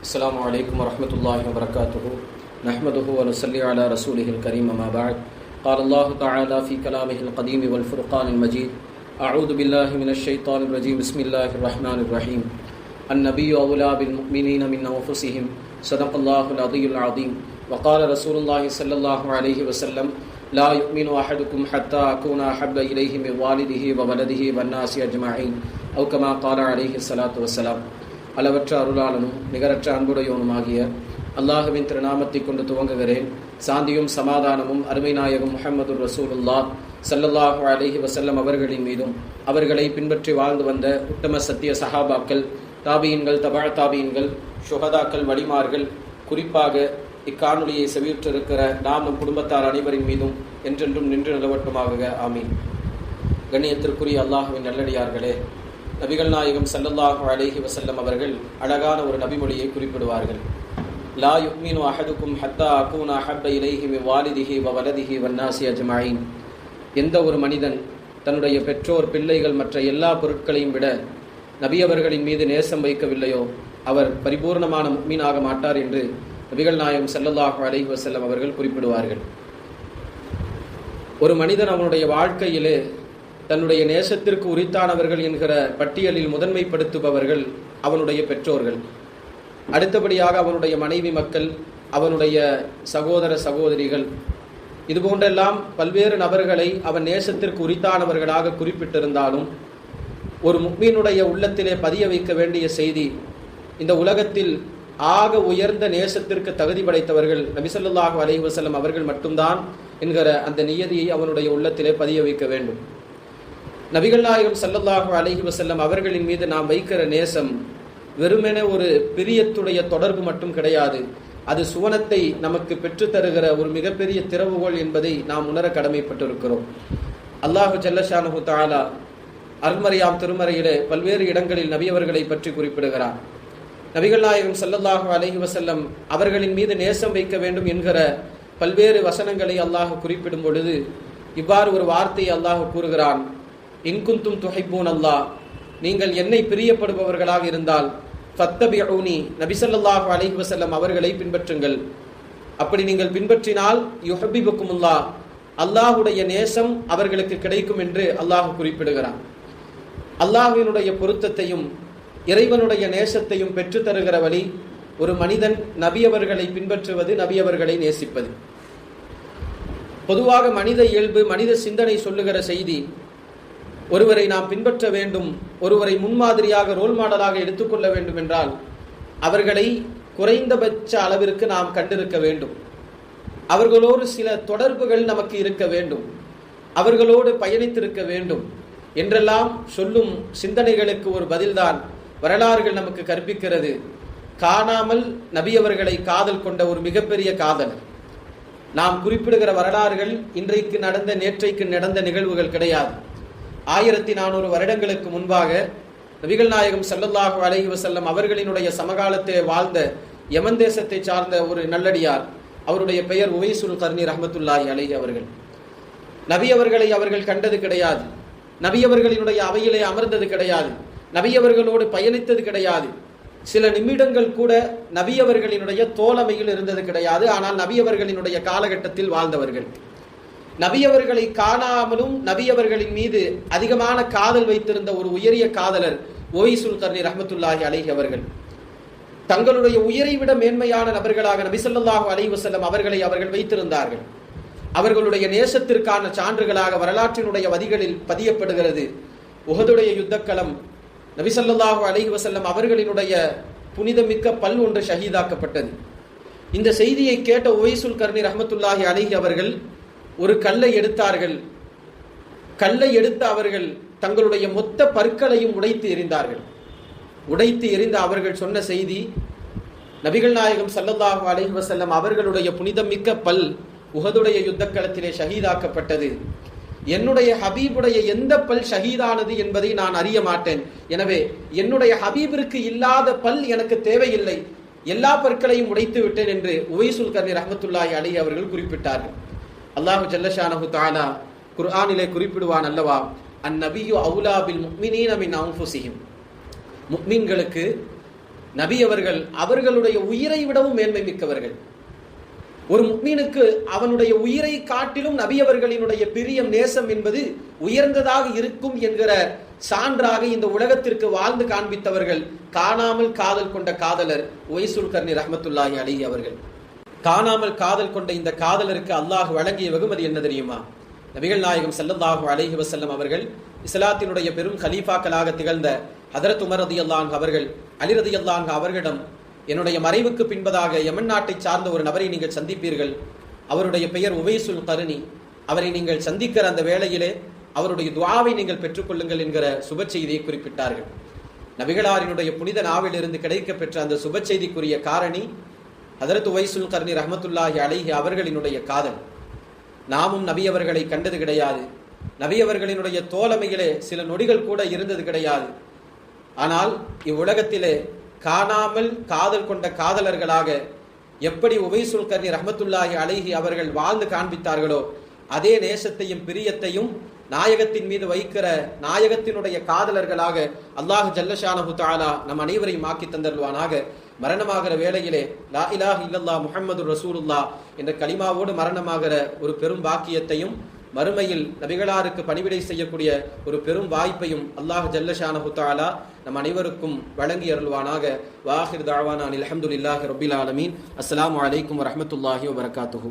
السلام عليكم ورحمة الله وبركاته نحمده ونصلي على رسوله الكريم ما بعد قال الله تعالى في كلامه القديم والفرقان المجيد أعوذ بالله من الشيطان الرجيم بسم الله الرحمن الرحيم النبي أولى بالمؤمنين من أنفسهم صدق الله العظيم العظيم وقال رسول الله صلى الله عليه وسلم لا يؤمن أحدكم حتى أكون أحب إليه من والده وولده والناس أجمعين أو كما قال عليه الصلاة والسلام. அளவற்ற அருளாளனும் நிகரற்ற அன்புடையோனுமாகிய அல்லாஹுவின் திருநாமத்தை கொண்டு துவங்குகிறேன். சாந்தியும் சமாதானமும் அருமை நாயகம் முஹம்மது ரசூலுல்லாஹ் ஸல்லல்லாஹு அலைஹி வஸல்லம் அவர்களின் மீதும் அவர்களை பின்பற்றி வாழ்ந்து வந்த உத்தம சத்திய சஹாபாக்கள், தாபியின்கள், தபா தாபியின்கள், ஷுஹதாக்கள், வலிமார்கள், குறிப்பாக இக்காணொலியை செவியுற்றிருக்கிற நாம் நம் குடும்பத்தார் அனைவரின் மீதும் என்றென்றும் நின்று நிலவட்டுமாக. ஆமீன். கண்ணியத்திற்குரிய அல்லாஹுவின் நல்லடியார்களே, நபிகள் நாயகம் ஸல்லல்லாஹு அலைஹி வஸல்லம் அவர்கள் அழகான ஒரு நபிமொழியை குறிப்பிடுவார்கள். லா யுக்மினு அஹதுக்கும் ஹத்தா அகூன அஹப்ப இலைஹி மின் வாலிதிஹி வ வலதிஹி வன்னாசி அஜ்மஈன். எந்த ஒரு மனிதன் தன்னுடைய பெற்றோர், பிள்ளைகள், மற்ற எல்லா பொருட்களையும் விட நபி அவர்களின் மீது நேசம் வைக்கவில்லையோ அவர் பரிபூர்ணமான முக்மீனாக மாட்டார் என்று நபிகள் நாயகம் ஸல்லல்லாஹு அலைஹி வஸல்லம் அவர்கள் குறிப்பிடுவார்கள். ஒரு மனிதன் அவனுடைய வாழ்க்கையிலே தன்னுடைய நேசத்திற்கு உரித்தானவர்கள் என்கிற பட்டியலில் முதன்மைப்படுத்துபவர்கள் அவனுடைய பெற்றோர்கள். அடுத்தபடியாக அவனுடைய மனைவி மக்கள், அவனுடைய சகோதர சகோதரிகள், இதுபோன்றெல்லாம் பல்வேறு நபர்களை அவன் நேசத்திற்கு உரித்தானவர்களாக குறிப்பிட்டிருந்தாலும் ஒரு முக்மீனுடைய உள்ளத்திலே பதிய வைக்க வேண்டிய செய்தி, இந்த உலகத்தில் ஆக உயர்ந்த நேசத்திற்கு தகுதி படைத்தவர்கள் நபி ஸல்லல்லாஹு அலைஹி வஸல்லம் அவர்கள் மட்டும்தான் என்கிற அந்த நியதியை அவனுடைய உள்ளத்திலே பதிய வைக்க வேண்டும். நபிகள் நாயகம் ஸல்லல்லாஹு அலைஹி வஸல்லம் அவர்களின் மீது நாம் வைக்கிற நேசம் வெறுமென ஒரு பிரியத்துடைய தொடர்பு மட்டும் கிடையாது. அது சுவனத்தை நமக்கு பெற்றுத்தருகிற ஒரு மிகப்பெரிய திறவுகோல் என்பதை நாம் உணர கடமைப்பட்டிருக்கிறோம். அல்லாஹு ஜல்லஷானஹு தஆலா அருள்மறையாம் திருமறையிலே பல்வேறு இடங்களில் நபி அவர்களை பற்றி குறிப்பிடுகிறார். நபிகள் நாயகம் ஸல்லல்லாஹு அலைஹி வஸல்லம் அவர்களின் மீது நேசம் வைக்க வேண்டும் என்கிற பல்வேறு வசனங்களை அல்லாஹ் குறிப்பிடும் பொழுது இவ்வாறு ஒரு வார்த்தையை அல்லாஹ் கூறுகிறான். இன்குந்தும் துஹிப்பூன் அல்லாஹ், நீங்கள் என்னை பிரியப்படுபவர்களாக இருந்தால் ஃபத்தபிஊனி, நபி ஸல்லல்லாஹு அலைஹி வஸல்லம் அவர்களை பின்பற்றுங்கள். அப்படி நீங்கள் பின்பற்றினால் யுஹிப்புக்குமுல்லாஹ், அல்லாஹ்வுடைய நேசம் அவர்களுக்கு கிடைக்கும் என்று அல்லாஹ் குறிப்பிடுகிறான். அல்லாஹ்வினுடைய பொருத்தத்தையும் இறைவனுடைய நேசத்தையும் பெற்று தருகிற வழி ஒரு மனிதன் நபி அவர்களை பின்பற்றுவது, நபி அவர்களை நேசிப்பது. பொதுவாக மனித இயல்பு, மனித சிந்தனை சொல்லுகிற செய்தி, ஒருவரை நாம் பின்பற்ற வேண்டும், ஒருவரை முன்மாதிரியாக, ரோல் மாடலாக எடுத்துக்கொள்ள வேண்டும் என்றால் அவர்களை குறைந்தபட்ச அளவிற்கு நாம் கண்டிருக்க வேண்டும். அவர்களோடு சில தொடர்புகள் நமக்கு இருக்க வேண்டும், அவர்களோடு பயணித்திருக்க வேண்டும் என்றெல்லாம் சொல்லும் சிந்தனைகளுக்கு ஒரு பதில்தான் வரலாறுகள் நமக்கு கற்பிக்கிறது. காணாமல் நபி அவர்களை காதல் கொண்ட ஒரு மிகப்பெரிய காதல். நாம் குறிப்பிடுகிற வரலாறுகள் இன்றைக்கு நடந்த, நேற்றைக்கு நடந்த நிகழ்வுகள் கிடையாது. 1400 வருடங்களுக்கு முன்பாக நபிகள் நாயகம் ஸல்லல்லாஹு அலைஹி வஸல்லம் அவர்களினுடைய சமகாலத்தில் வாழ்ந்த யமன் தேசத்தை சார்ந்த ஒரு நல்லடியார், அவருடைய பெயர் உவைசுல் கர்னி ரஹ்மத்துல்லாஹி அலைஹி அவர்கள். நபி அவர்களை அவர்கள் கண்டது கிடையாது, நபி அவர்களினுடைய அவையிலே அமர்ந்தது கிடையாது, நபி அவர்களோடு பயணித்தது கிடையாது, சில நிமிடங்கள் கூட நபி அவர்களினுடைய தோழமையில் இருந்தது கிடையாது. ஆனால் நபி அவர்களினுடைய காலகட்டத்தில் வாழ்ந்தவர்கள். நபி அவர்களை காணாமலும் நபி அவர்களின் மீது அதிகமான காதல் வைத்திருந்த ஒரு உயரிய காதலர் உவைசுல் கர்னி ரஹ்மத்துல்லாஹி அலைஹி அவர்கள். தங்களுடைய உயிரை விட மேன்மையான நபர்களாக நபி ஸல்லல்லாஹு அலைஹி வஸல்லம் அவர்களை அவர்கள் வைத்திருந்தார்கள். அவர்களுடைய நேசத்திற்கான சான்றுகளாக வரலாற்றினுடைய வதிகளில் பதியப்படுகிறது. உஹதுடைய யுத்தக்களம், நபி ஸல்லல்லாஹு அலைஹி வஸல்லம் அவர்களினுடைய புனிதமிக்க பல் ஒன்று ஷஹீதாக்கப்பட்டது. இந்த செய்தியை கேட்ட உவைசுல் கர்னி ரஹ்மத்துல்லாஹி அலைஹி அவர்கள் ஒரு கல்லை எடுத்தார்கள். கல்லை எடுத்து அவர்கள் தங்களுடைய மொத்த பற்களையும் உடைத்து எறிந்தார்கள். உடைத்து எறிந்த அவர்கள் சொன்ன செய்தி, நபிகள் நாயகம் ஸல்லல்லாஹு அலைஹி வஸல்லம் அவர்களுடைய புனிதமிக்க பல் உஹதுடைய யுத்தக்களத்திலே ஷஹீதாக்கப்பட்டது. என்னுடைய ஹபீபுடைய எந்த பல் ஷஹீதானது என்பதை நான் அறிய மாட்டேன். எனவே என்னுடைய ஹபீபிற்கு இல்லாத பல் எனக்கு தேவையில்லை, எல்லா பற்களையும் உடைத்து விட்டேன் என்று உவைசுல் கர்னி ரஹ்மத்துல்லாஹி அலைஹி அவர்கள் குறிப்பிட்டார்கள். அல்லாஹு ஜல்லஷானஹு தஆலா குர்ஆனிலே குறிப்பிடுவான் அல்லவா, அந்நபியு அவுலா பில் முஃமினீன மின் அன்ஃபுஸிஹிம், முஃமின்களுக்கு நபி அவர்கள் அவர்களுடைய உயிரை விடவும் மேன்மை மிக்கவர்கள். ஒரு முஃமினுக்கு அவனுடைய உயிரை காட்டிலும் நபி அவர்களினுடைய பிரியம், நேசம் என்பது உயர்ந்ததாக இருக்கும் என்கிற சான்றாக இந்த உலகத்திற்கு வாழ்ந்து காண்பித்தவர்கள் காணாமல் காதல் கொண்ட காதலர் உவைசுல் கர்னி ரஹ்மத்துல்லாஹி அலைஹி அவர்கள். காணாமல் காதல் கொண்ட இந்த காதலருக்கு அல்லாஹ் வழங்கிய வெகுமதி என்ன தெரியுமா? நபிகள் நாயகம் ஸல்லல்லாஹு அலைஹி வஸல்லம் அவர்கள் இஸ்லாத்தினுடைய பெரும் கலீஃபாக்களாக திகழ்ந்த ஹதரத் உமர் ரலியல்லாஹு அன்ஹு அவர்கள் அலி ரலியல்லாஹு அன்ஹு அவர்களிடம், என்னுடைய மறைவுக்கு பின்பதாக யமன் நாட்டை சார்ந்த ஒரு நபரை நீங்கள் சந்திப்பீர்கள், அவருடைய பெயர் உவைசுல் கர்னி, அவரை நீங்கள் சந்திக்கிற அந்த வேளையிலே அவருடைய துஆவை நீங்கள் பெற்றுக்கொள்ளுங்கள் என்கிற சுப செய்தியை குறிப்பிட்டார்கள். நபிகளாரினுடைய புனித நாவிலிருந்து கிடைக்க பெற்ற அந்த சுப செய்திக்குரிய காரணி ஹதரத் உவைசுல் கர்னி ரஹ்மத்துல்லாஹி அலைஹி அவர்களினுடைய காதல். நாமும் நபி அவர்களை கண்டது கிடையாது, நபி அவர்களினுடைய தோழமையிலே சில நொடிகள் கூட இருந்தது கிடையாது. ஆனால் இவ்வுலகத்திலே காணாமல் காதல் கொண்ட காதலர்களாக எப்படி உவைசுல் கர்னி ரஹ்மத்துல்லாஹி அலைஹி அவர்கள் வாழ்ந்து காண்பித்தார்களோ அதே நேசத்தையும் பிரியத்தையும் நாயகத்தின் மீது வைக்கிற நாயகத்தினுடைய காதலர்களாக அல்லாஹ் ஜல்லஷானஹு தஆலா நம் அனைவரையும் ஆக்கி தந்தருவானாக. மரணமாகிற வேளையிலே லா இலாஹ இல்லல்லாஹ் முஹம்மது ரசூலுல்லாஹ் என்ற கலிமாவோடு மரணமாகிற ஒரு பெரும் பாக்கியத்தையும் மறுமையில் நபிகளாருக்கு பணிவிடை செய்யக்கூடிய ஒரு பெரும் வாய்ப்பையும் அல்லாஹ் ஜல்லஷானஹு தஆலா நம் அனைவருக்கும் வழங்கி அருள்வானாக. வாஹிர் தஅவானா அல்ஹம்துலில்லாஹி ரப்பில் ஆலமீன். அஸ்ஸலாமு அலைக்கும் வரஹ்மத்துல்லாஹி வபரகாத்துஹு.